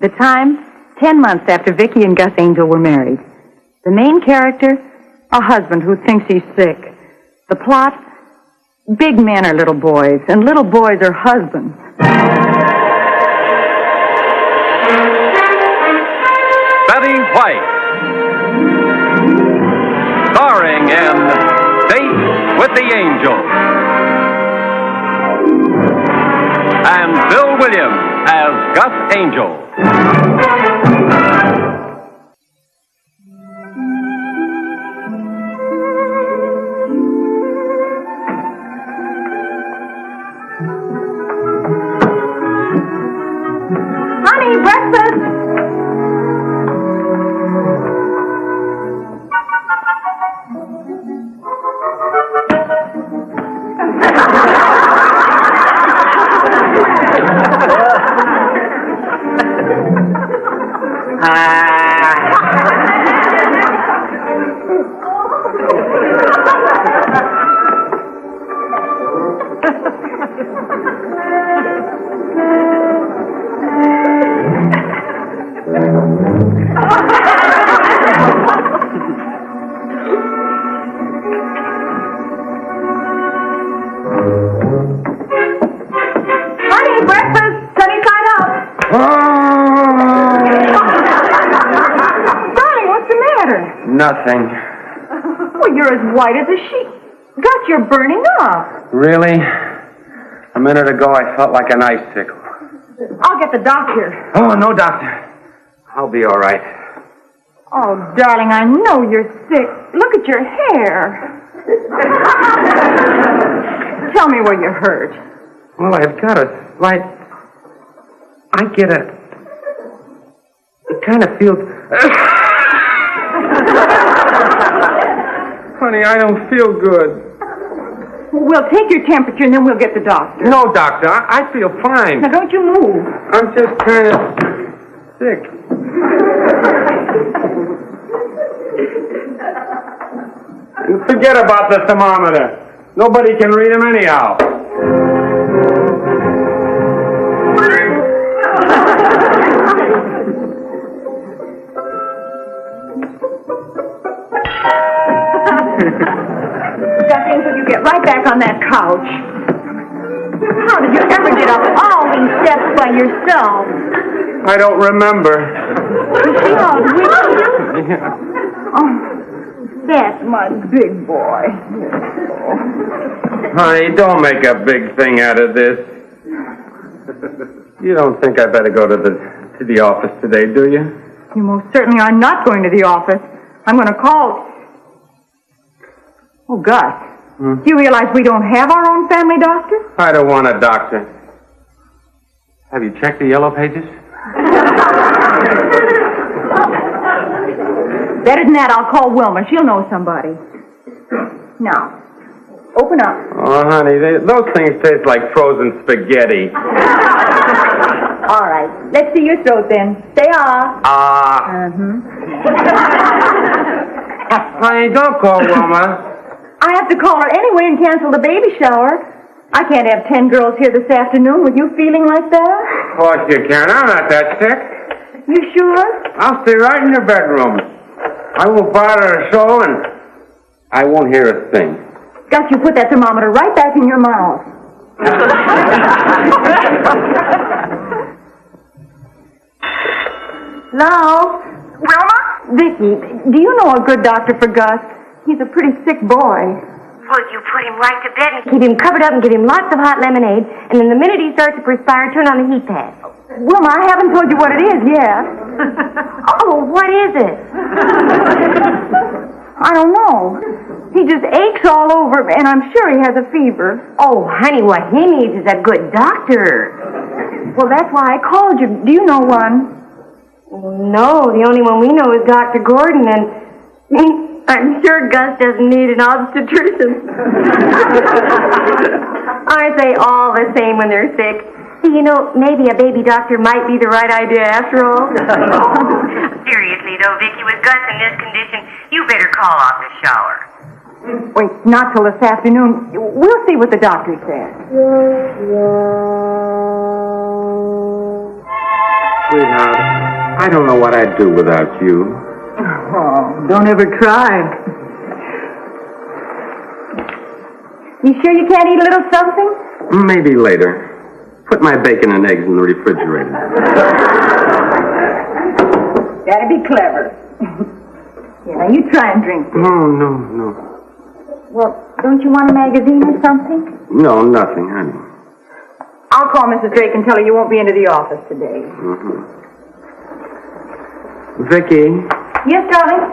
The time, 10 months after Vicki and Gus Angel were married. The main character, a husband who thinks he's sick. The plot, big men are little boys, and little boys are husbands. Betty White, starring in Date with the Angel, and Bill Williams as Gus Angel. Honey, breakfast! Nothing. Well, you're as white as a sheet. Gus, you're burning up. Really? A minute ago, I felt like an icicle. I'll get the doctor. Oh, no, doctor. I'll be all right. Oh, darling, I know you're sick. Look at your hair. Tell me where you're hurt. Well, I've got a slight... I get a... It kind of feels... Honey, I don't feel good. We'll take your temperature and then we'll get the doctor. No, doctor, I feel fine. Now, don't you move. I'm just kind of sick. Forget about the thermometer. Nobody can read him anyhow. Will you get right back on that couch? How did you ever get up all these steps by yourself? I don't remember. You see how weak you? Oh, that's my big boy. Honey, don't make a big thing out of this. You don't think I better go to the office today, do you? You most certainly are not going to the office. I'm going to call... Oh, Gus. Do you realize we don't have our own family doctor? I don't want a doctor. Have you checked the yellow pages? Better than that, I'll call Wilma. She'll know somebody. Now, open up. Oh, honey, those things taste like frozen spaghetti. All right. Let's see your throat then. Say ah. Honey, don't call Wilma. I have to call her anyway and cancel the baby shower. I can't have 10 girls here this afternoon with you feeling like that. Of course you can. I'm not that sick. You sure? I'll stay right in your bedroom. I won't bother a soul and I won't hear a thing. Gus, you put that thermometer right back in your mouth. Hello? Wilma? Vicki, do you know a good doctor for Gus? He's a pretty sick boy. Well, you put him right to bed and keep him covered up and give him lots of hot lemonade, and then the minute he starts to perspire, turn on the heat pad. Wilma, I haven't told you what it is yet. Oh, what is it? I don't know. He just aches all over, and I'm sure he has a fever. Oh, honey, what he needs is a good doctor. Well, that's why I called you. Do you know one? No, the only one we know is Dr. Gordon, and I'm sure Gus doesn't need an obstetrician. Aren't they all the same when they're sick? You know, maybe a baby doctor might be the right idea after all. Seriously, though, Vicki, with Gus in this condition, you better call off the shower. Wait, not till this afternoon. We'll see what the doctor says. Sweetheart, I don't know what I'd do without you. Oh, don't ever try. You sure you can't eat a little something? Maybe later. Put my bacon and eggs in the refrigerator. That'd be clever. Yeah, now you try and drink. No. Well, don't you want a magazine or something? No, nothing, honey. I'll call Mrs. Drake and tell her you won't be into the office today. Mm-hmm. Vicky, Yes, darling?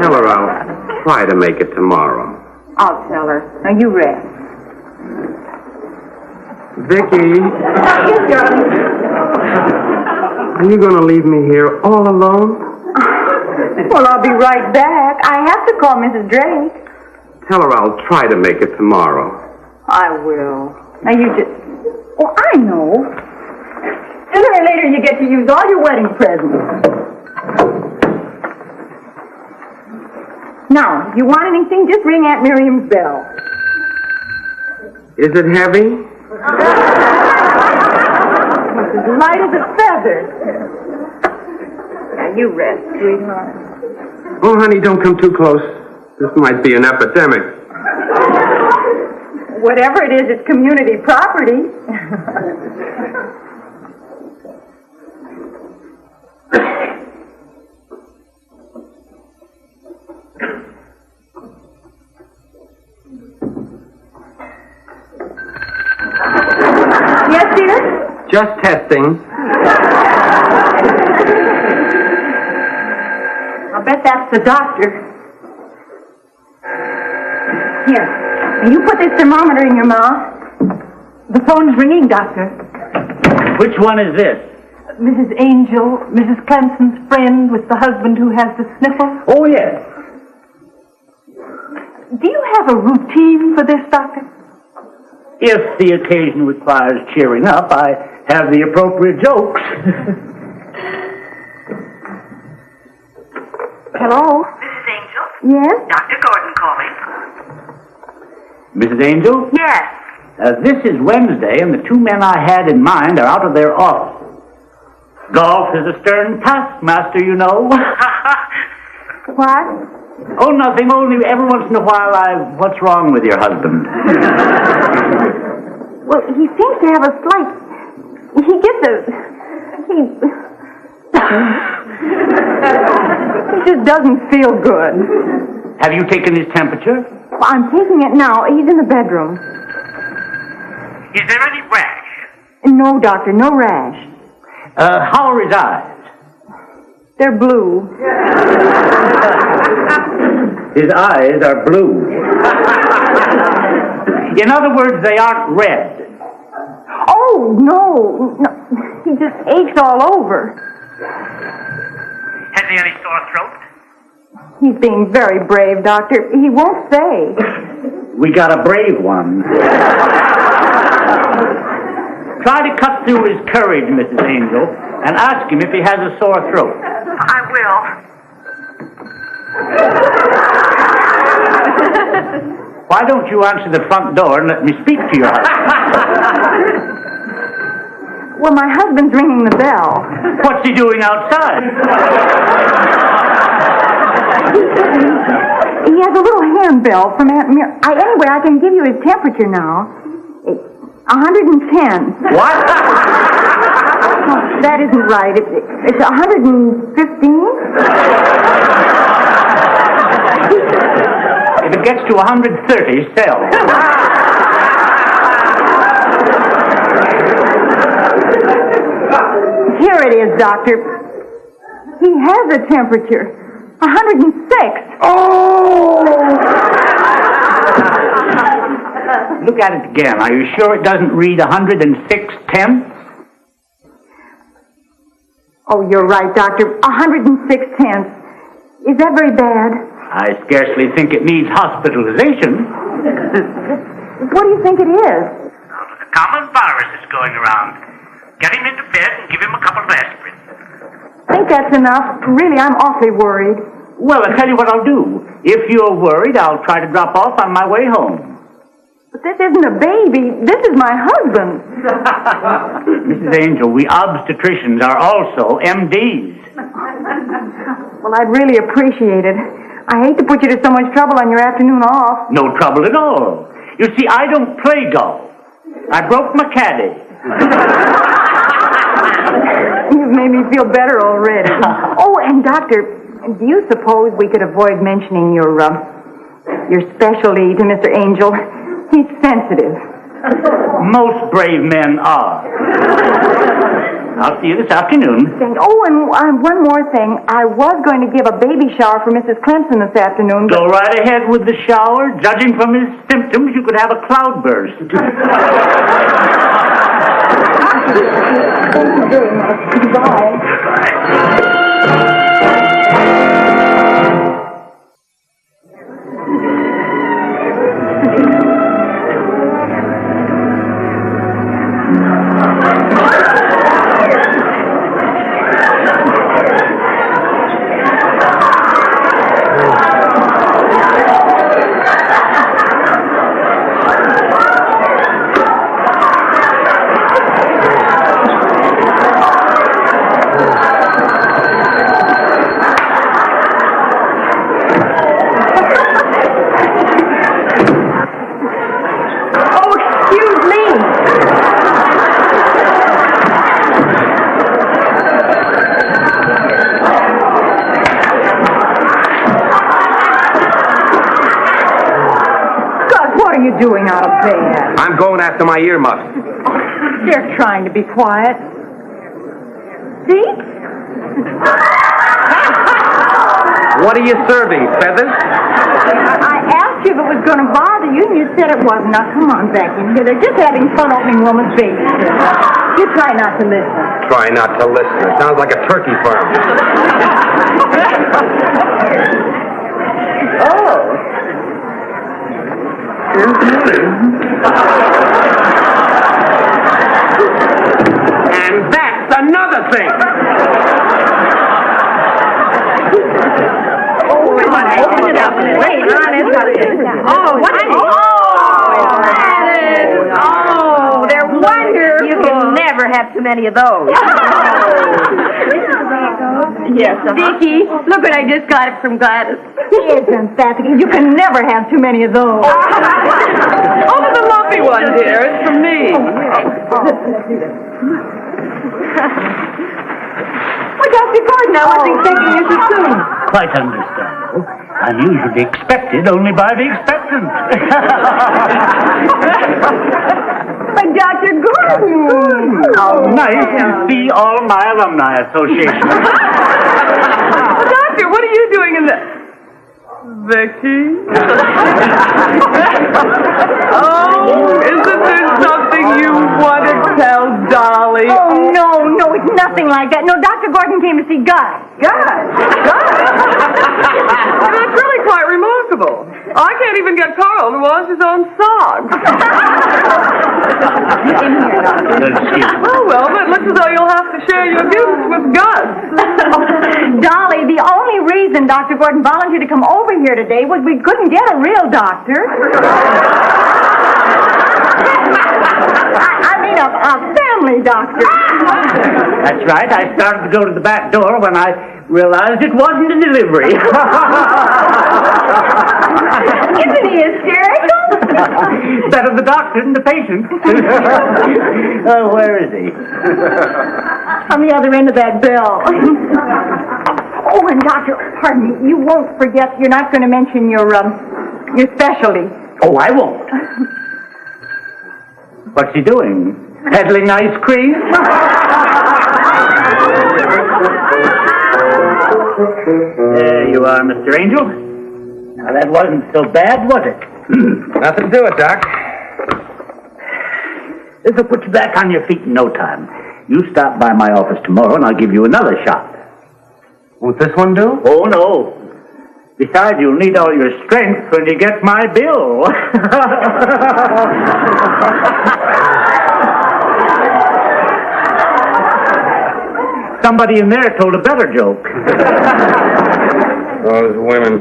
tell her I'll try to make it tomorrow. I'll tell her. Now you rest. Vicky, Yes, darling? are you going to leave me here all alone? Well, I'll be right back. I have to call Mrs. Drake. Tell her I'll try to make it tomorrow. I will. Now you just... Oh, I know. Sooner or later you get to use all your wedding presents. Now, if you want anything, just ring Aunt Miriam's bell. Is it heavy? It's as light as a feather. Now you rest, sweetheart. Oh, honey, don't come too close. This might be an epidemic. Whatever it is, it's community property. Yes, dear? Just testing. I'll bet that's the doctor. Here. Now you put this thermometer in your mouth. The phone's ringing, Doctor. Which one is this? Mrs. Angel, Mrs. Clemson's friend with the husband who has the sniffles. Oh, yes. Do you have a routine for this, Doctor? If the occasion requires cheering up, I have the appropriate jokes. Hello? Mrs. Angel? Yes? Dr. Gordon calling. Mrs. Angel, Yes. this is Wednesday, and the two men I had in mind are out of their office. Golf is a stern taskmaster, you know. What? Oh, nothing, only every once in a while what's wrong with your husband? Well, he seems to have a slight... He gets a... He just doesn't feel good. Have you taken his temperature? Well, I'm taking it now. He's in the bedroom. Is there any rash? No, Doctor, no rash. How are his eyes? They're blue. His eyes are blue. In other words, they aren't red. Oh, no. He just aches all over. Has he any sore throat? He's being very brave, Doctor. He won't say. We got a brave one. Try to cut through his courage, Mrs. Angel, and ask him if he has a sore throat. I will. Why don't you answer the front door and let me speak to your husband? Well, my husband's ringing the bell. What's he doing outside? He has a little handbell from Aunt Mir. Anyway, I can give you his temperature now. It's 110. What? Oh, that isn't right. It's 115. If it gets to 130, sell. Here it is, Doctor. He has a temperature. 106. Oh! Look at it again. Are you sure it doesn't read 106 tenths? Oh, you're right, Doctor. 106 tenths. Is that very bad? I scarcely think it needs hospitalization. What do you think it is? A common virus is going around. Get him into bed and give him a couple of aspirin. I think that's enough. Really, I'm awfully worried. Well, I'll tell you what I'll do. If you're worried, I'll try to drop off on my way home. But this isn't a baby. This is my husband. Mrs. Angel, we obstetricians are also MDs. Well, I'd really appreciate it. I hate to put you to so much trouble on your afternoon off. No trouble at all. You see, I don't play golf. I broke my caddy. You've made me feel better already. Oh, and Doctor, do you suppose we could avoid mentioning your specialty to Mr. Angel? He's sensitive. Most brave men are. I'll see you this afternoon. Oh, and one more thing. I was going to give a baby shower for Mrs. Clemson this afternoon. Go right ahead with the shower. Judging from his symptoms, you could have a cloudburst. Thank you very much. Goodbye. Doing out of bed? I'm going after my earmuffs. They're trying to be quiet. See? What are you serving, Feathers? I asked you if it was going to bother you, and you said it wasn't. Now, come on back in here. They're just having fun opening woman's baby. You try not to listen. Try not to listen. It sounds like a turkey farm. Oh. And that's another thing. Oh, come on, open it up. Wait, oh, what is it? Oh, they're wonderful. You can never have too many of those. Yes, Dickie, look what I just got from Gladys. Isn't that? You can never have too many of those. Oh, the lumpy one, dear. It's from me. Well, Dr. Gordon, I wasn't expecting you so soon. Quite understandable. Unusually expected only by the expectant. But Dr. Gordon! How nice to see all my alumni association. Doctor, what are you doing in the... Vicky? Oh, isn't there something you want to tell Dolly? Oh, no, it's nothing like that. No, Dr. Gordon came to see Gus. That's really quite remarkable. I can't even get Carl to wash his own socks. Oh, well, but it looks as though you'll have to share your gifts with Gus. Dolly, the only reason Dr. Gordon volunteered to come over here today was we couldn't get a real doctor. I mean, a family doctor. That's right. I started to go to the back door when I realized it wasn't a delivery. Isn't he hysterical? Better the doctor than the patient. Oh, where is he? On the other end of that bell. Oh, and Doctor, pardon me, you won't forget, you're not going to mention your specialty. Oh, I won't. What's he doing? Peddling ice cream? There you are, Mr. Angel. Now, that wasn't so bad, was it? Nothing to it, Doc. This will put you back on your feet in no time. You stop by my office tomorrow, and I'll give you another shot. Won't this one do? Oh, no. Besides, you'll need all your strength when you get my bill. Somebody in there told a better joke. Those women.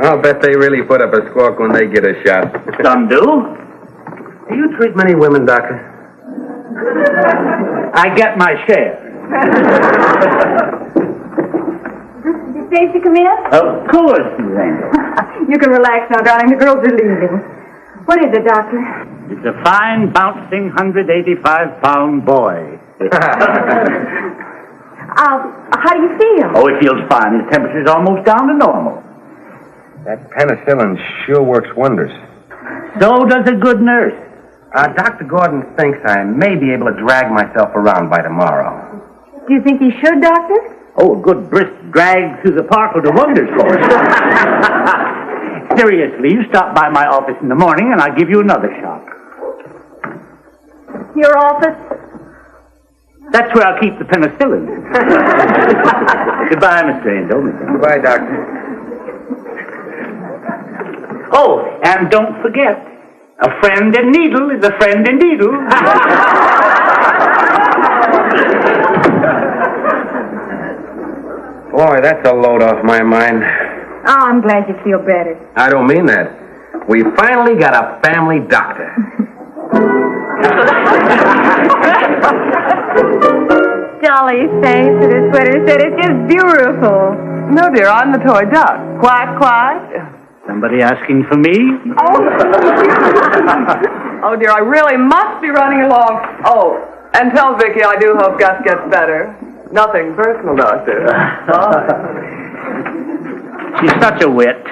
I'll bet they really put up a squawk when they get a shot. Some do. Do you treat many women, Doctor? I get my share. Did you say she come in? Of course, Miss Angel. You can relax now, darling. The girls are leaving. What is it, Doctor? It's a fine, bouncing, 185-pound boy. How do you feel? Oh, he feels fine. His temperature's almost down to normal. That penicillin sure works wonders. So does a good nurse. Dr. Gordon thinks I may be able to drag myself around by tomorrow. Do you think he should, Doctor? Oh, a good brisk drag through the park will do wonders for us. Seriously, you stop by my office in the morning and I'll give you another shot. Your office? That's where I'll keep the penicillin. Goodbye, Mr. Angel. Goodbye, Doctor. Oh, and don't forget, a friend in needle is a friend in needle. Boy, that's a load off my mind. Oh, I'm glad you feel better. I don't mean that. We finally got a family doctor. Dolly's thanks to the sweater said it's just beautiful. No, dear, I'm the toy duck. Quack, quack. Somebody asking for me? Oh, dear, I really must be running along. Oh, and tell Vicky I do hope Gus gets better. Nothing personal, Doctor. She's such a wit.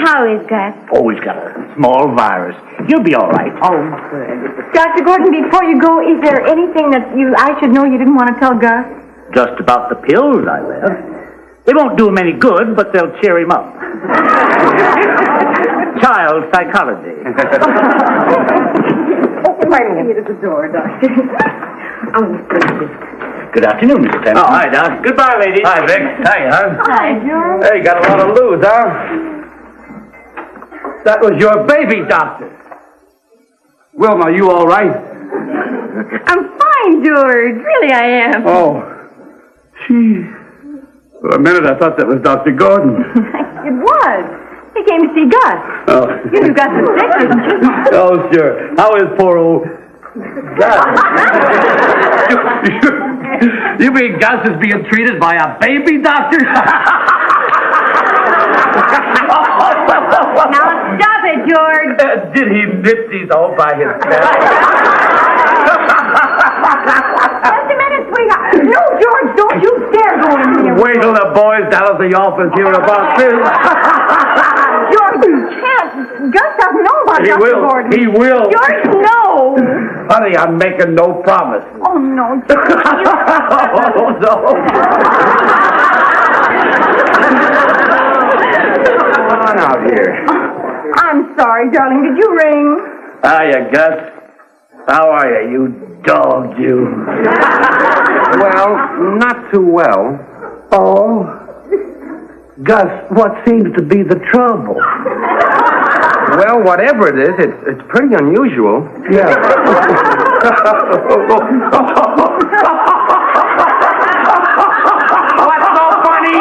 How is Gus? Oh, he's got a small virus. He'll be all right. Oh, good. Dr. Gordon, before you go, is there anything that I should know you didn't want to tell Gus? Just about the pills I left. They won't do him any good, but they'll cheer him up. Child psychology. Wait a minute at the door, Doctor. Good afternoon, Mr. Tennyson. Oh, hi, Doc. Goodbye, ladies. Hi, Vic. Hi, hon. Hi, George. Hey, got a lot of lose, huh? That was your baby, Doctor. Wilma, you all right? I'm fine, George. Really, I am. Oh, gee. For a minute, I thought that was Dr. Gordon. It was. He came to see Gus. Oh. You got the sick, didn't you? Oh, sure. How is poor old Gus? You mean Gus is being treated by a baby doctor? Now stop it, George. Did he nip these all by himself? Just a minute, sweetheart. No, George, don't you dare go in here. Wait till the boys down at the office hear about this. George, you can't. Gus doesn't know about He Dr. will. Gordon. He will. George, no. Honey, I'm making no promise. Oh, no, George. Oh, no. Come on out here. I'm sorry, darling. Did you ring? Hiya, Gus. How are you, you dog, you? Well, not too well. Oh? Gus, what seems to be the trouble? Well, whatever it is, it's pretty unusual. Yeah. What's so funny?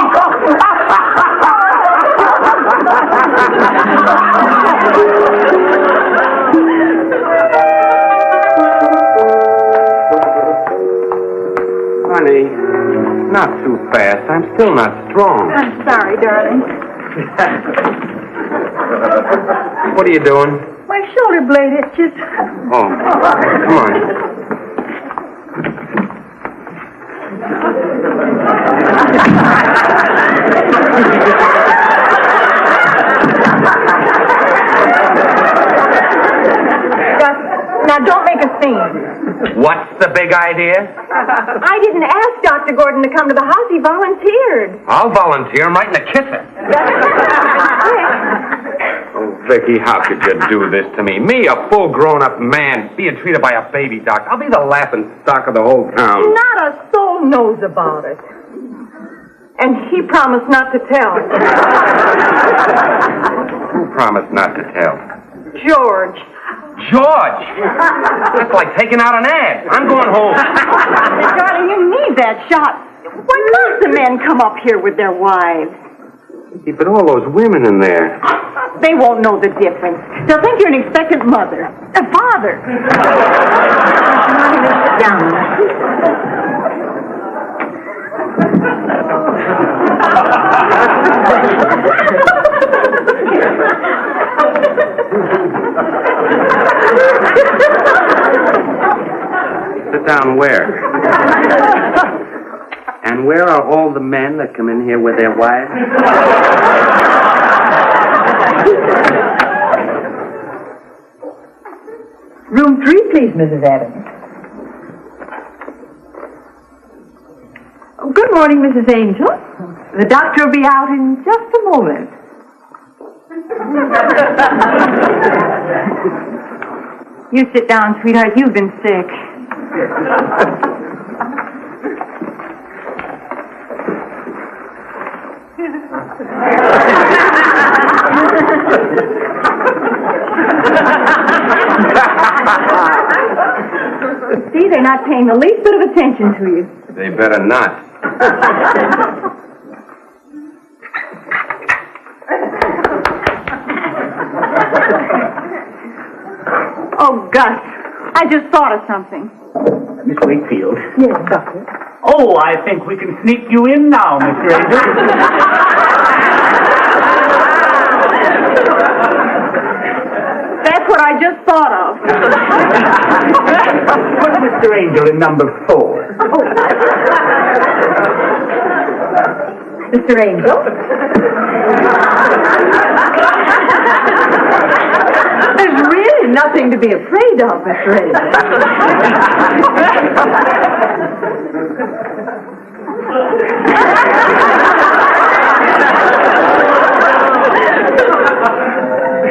Honey, not too fast. I'm still not strong. I'm sorry, darling. What are you doing? My shoulder blade itches. Oh, come on. Gus, now don't make a scene. What's the big idea? I didn't ask Dr. Gordon to come to the house. He volunteered. I'll volunteer. I'm writing a kisser. Oh, Vicky, how could you do this to me? Me, a full grown-up man, being treated by a baby doctor. I'll be the laughing stock of the whole town. Not a soul knows about it. And he promised not to tell. Who promised not to tell? George. George! That's like taking out an ad. I'm going home. Darling, you need that shot. Why most the men come up here with their wives? But all those women in there. They won't know the difference. They'll think you're an expectant mother. A father. Sit down. Sit down where? And where are all the men that come in here with their wives? Room 3, please, Mrs. Adams. Oh, good morning, Mrs. Angel. The doctor will be out in just a moment. You sit down, sweetheart. You've been sick. See, they're not paying the least bit of attention to you. They better not. Oh, Gus, I just thought of something. Miss Wakefield. Yes, Doctor. Oh, I think we can sneak you in now, Mr. Angel. That's what I just thought of. Put Mr. Angel in number 4. Mr. Angel? There's really nothing to be afraid of, Mr. Angel.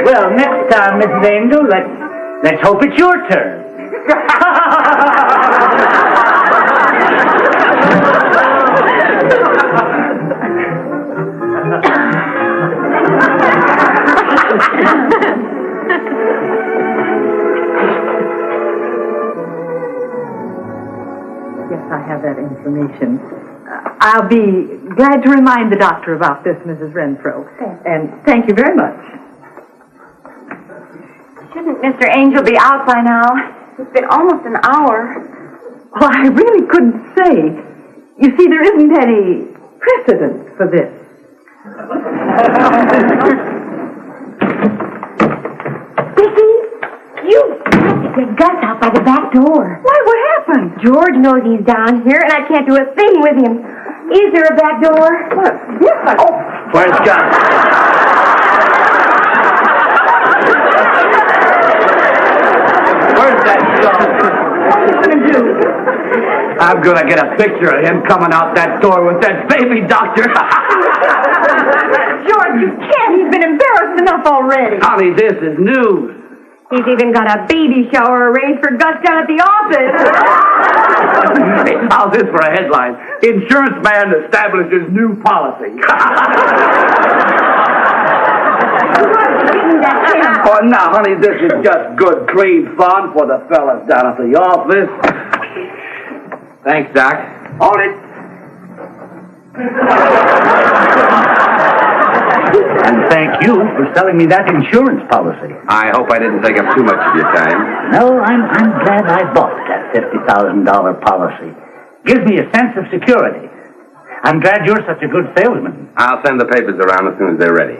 Well, next time, Mrs. Angel, let's hope it's your turn. Yes, I have that information. I'll be glad to remind the doctor about this, Mrs. Renfro. And thank you very much. Shouldn't Mr. Angel be out by now? It's been almost an hour. Well, I really couldn't say. You see, there isn't any precedent for this. Vicky, you have to get Gus out by the back door. Why, what happened? George knows he's down here, and I can't do a thing with him. Is there a back door? Yes, Where's Gus? Where's that dog? What are you going to do? I'm gonna get a picture of him coming out that door with that baby doctor. George, you can't. He's been embarrassed enough already. Honey, this is news. He's even got a baby shower arranged for Gus down at the office. Hey, how's this for a headline? Insurance man establishes new policy. Oh, now, honey, this is just good, clean fun for the fellas down at the office. Thanks, Doc. Hold it. And thank you for selling me that insurance policy. I hope I didn't take up too much of your time. No, I'm glad I bought that $50,000 policy. Gives me a sense of security. I'm glad you're such a good salesman. I'll send the papers around as soon as they're ready.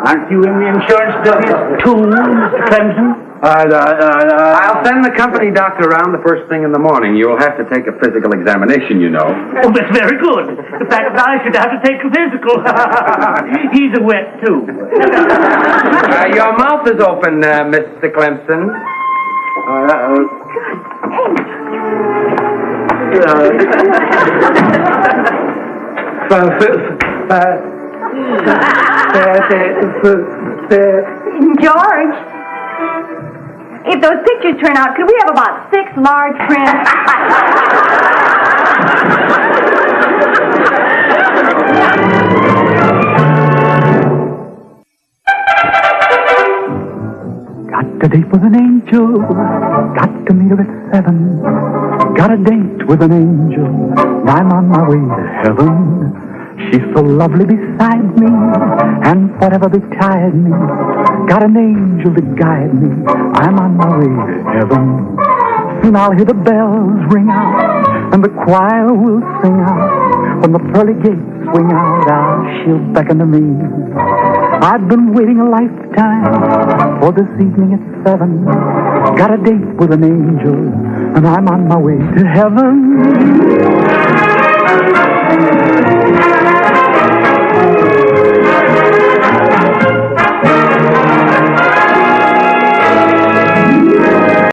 Aren't you in the insurance business too, Mr. Clemson? I'll send the company doctor around the first thing in the morning. You'll have to take a physical examination, you know. Oh, that's very good. The fact that I should have to take a physical. He's a wet too. Your mouth is open, Mr. Clemson. George, if those pictures turn out, could we have about 6 large prints? Got a date with an angel, got to meet her at 7. Got a date with an angel, I'm on my way to heaven. She's so lovely beside me, and whatever betide me, got an angel to guide me. I'm on my way to heaven. Soon I'll hear the bells ring out, and the choir will sing out. When the pearly gates swing out, she'll beckon to me. I've been waiting a lifetime for this evening at 7. Got a date with an angel, and I'm on my way to heaven.